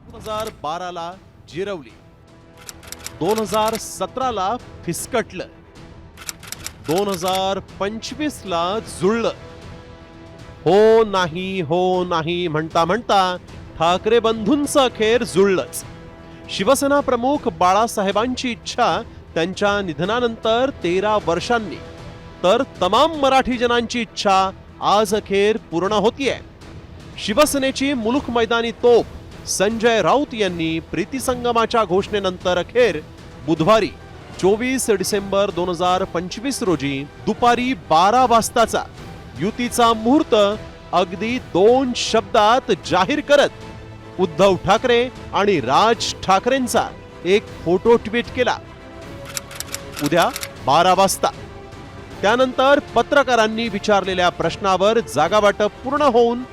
2012 ला जिरवली, 2017 ला फिसकटलं, 2025 ला जुळलं. हो नाही म्हणता म्हणता ठाकरे बंधूंचं अखेर जुळलंच. शिवसेना प्रमुख बाळासाहेबांची इच्छा त्यांच्या निधनानंतर 13 वर्षांनी, तर तमाम मराठी जनांची इच्छा आज अखेर पूर्ण होतीये. शिवसेनेची मुलुख मैदानी तोप संजय राऊत यांनी प्रीतिसंगमाच्या घोषणेनंतर अखेर बुधवारी 24 डिसेंबर 2025 रोजी दुपारी 12 वाजताचा युतीचा मुहूर्त अगदी 2 शब्दात जाहीर करत उद्धव ठाकरे आणि राज ठाकरेंचा एक फोटो ट्विट केला. उद्या 12 वाजता. त्यानंतर पत्रकारांनी विचारलेल्या प्रश्नावर जागावाटप पूर्ण होऊन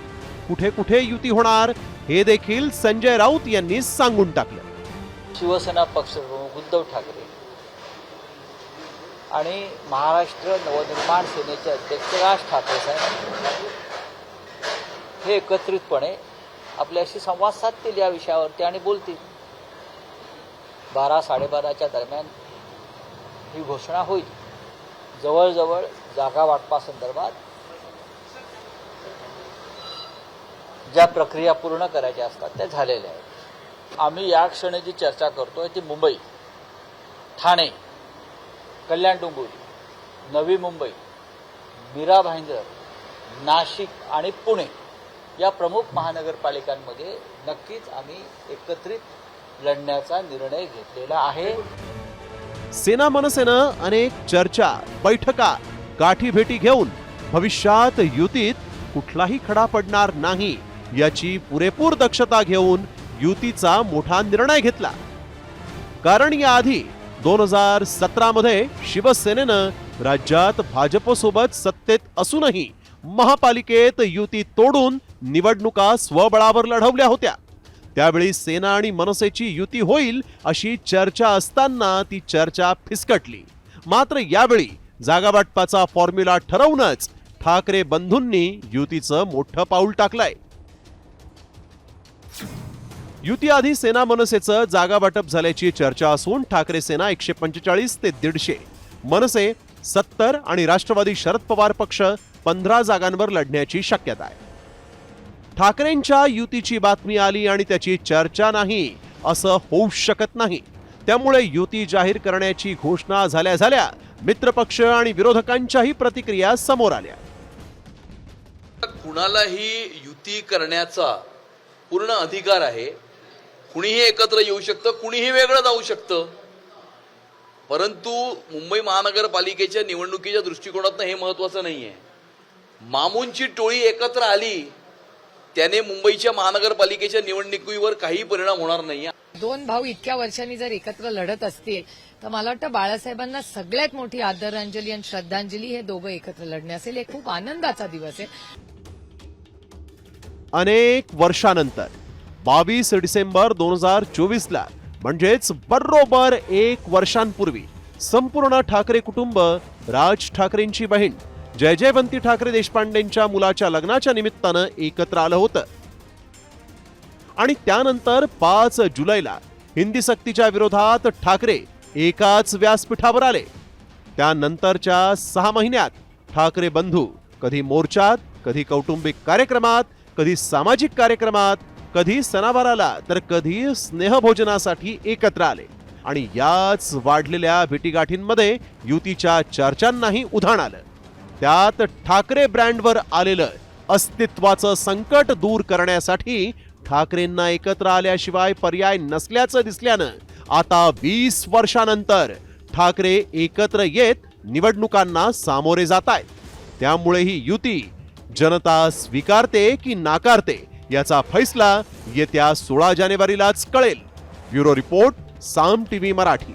कुठे कुठे युती होणार हे देखील संजय राऊत यांनी सांगून टाकलं. शिवसेना पक्षप्रमुख उद्धव ठाकरे आणि महाराष्ट्र नवनिर्माण सेनेचे अध्यक्ष राज ठाकरे साहेब हे एकत्रितपणे आपल्याशी संवाद साधतील या विषयावरती आणि बोलतील. 12-12:30च्या दरम्यान ही घोषणा होईल. जवळजवळ जागा वाटपासंदर्भात ज्या प्रक्रिया पूर्ण करायच्या असतात त्या झालेल्या आहेत. आम्ही या क्षणी जी चर्चा करतोय ती मुंबई, ठाणे, कल्याण डोंबिवली, नवी मुंबई, मीरा भाईंदर, नाशिक आणि पुणे या प्रमुख महानगरपालिकांमध्ये नक्कीच आम्ही एकत्रित लढण्याचा निर्णय घेतलेला आहे. सेना मनसेनं अनेक चर्चा, बैठका, गाठी भेटी घेऊन भविष्यात युतीत कुठलाही खडा पडणार नाही याची पुरेपूर दक्षता घेऊन युतीचा मोठा निर्णय घेतला. कारण याआधी 2017 मध्ये शिवसेनेनं राज्यात भाजपसोबत सत्तेत असूनही महापालिकेत युती तोडून निवडणुका स्वबळावर लढवल्या होत्या. त्यावेळी सेना आणि मनसेची युती होईल अशी चर्चा असताना ती चर्चा फिसकटली. मात्र यावेळी जागावाटपाचा फॉर्म्युला ठरवूनच ठाकरे बंधूंनी युतीचं मोठं पाऊल टाकलंय. युती आधी सेना मनसेचं जागा वाटप झाल्याची चर्चा असून ठाकरे सेना 145 ते 150, मनसे 70 आणि राष्ट्रवादी शरद पवार पक्ष 15 जागांवर लढण्याची शक्यता आहे. ठाकरेंच्या युतीची बातमी आली आणि त्याची चर्चा नाही असं होऊ शकत नाही. त्यामुळे युती जाहीर करण्याची घोषणा झाल्या झाल्या मित्रपक्ष आणि विरोधकांच्याही प्रतिक्रिया समोर आल्या. कुणालाही युती करण्याचा पूर्ण अधिकार आहे. कुणीही एकत्र येऊ शकतं, कुणीही वेगळं जाऊ शकतं. परंतु मुंबई महानगरपालिकेच्या निवडणुकीच्या दृष्टिकोनातून हे महत्त्वाचं नाहीये. मामूंची टोळी एकत्र आली त्याने मुंबईच्या महानगरपालिकेच्या निवडणुकीवर काही परिणाम होणार नाही. दोन भाऊ इतक्या वर्षांनी जर एकत्र लढत असतील तर मला वाटतं बाळासाहेबांना सगळ्यात मोठी आदरांजली आणि श्रद्धांजली हे दोघं एकत्र लढणे असेल. हे खूप आनंदाचा दिवस आहे. अनेक वर्षानंतर 22 डिसेंबर 2024 ला म्हणजेच बरोबर 1 वर्षांपूर्वी संपूर्ण ठाकरे कुटुंब राज ठाकरेंची बहीण जयजयवंती ठाकरे देशपांडेंच्या मुलाच्या लग्नाच्या निमित्तानं एकत्र आलं होतं. आणि त्यानंतर 5 जुलैला हिंदी सक्तीच्या विरोधात ठाकरे एकाच व्यासपीठावर आले. त्यानंतरच्या 6 महिन्यात ठाकरे बंधू कधी मोर्चात, कधी कौटुंबिक कार्यक्रमात, कधी सामाजिक कार्यक्रमात, कधी सणावाराला तर कधी स्नेहभोजनासाठी एकत्र आले. आणि याच वाढलेल्या भेटीगाठींमध्ये युतीच्या चर्चांनाही उधाण आलं. त्यात ठाकरे ब्रँडवर आलेलं अस्तित्वाचं संकट दूर करण्यासाठी ठाकरेंना एकत्र आल्याशिवाय पर्याय नसल्याचं दिसल्यानं आता 20 वर्षानंतर ठाकरे एकत्र येत निवडणुकांना सामोरे जात आहेत. त्यामुळे ही युती जनता स्वीकारते की नाकारते याचा फैसला येत्या 16 जानेवारीलाच कळेल. ब्युरो रिपोर्ट, साम टीव्ही मराठी.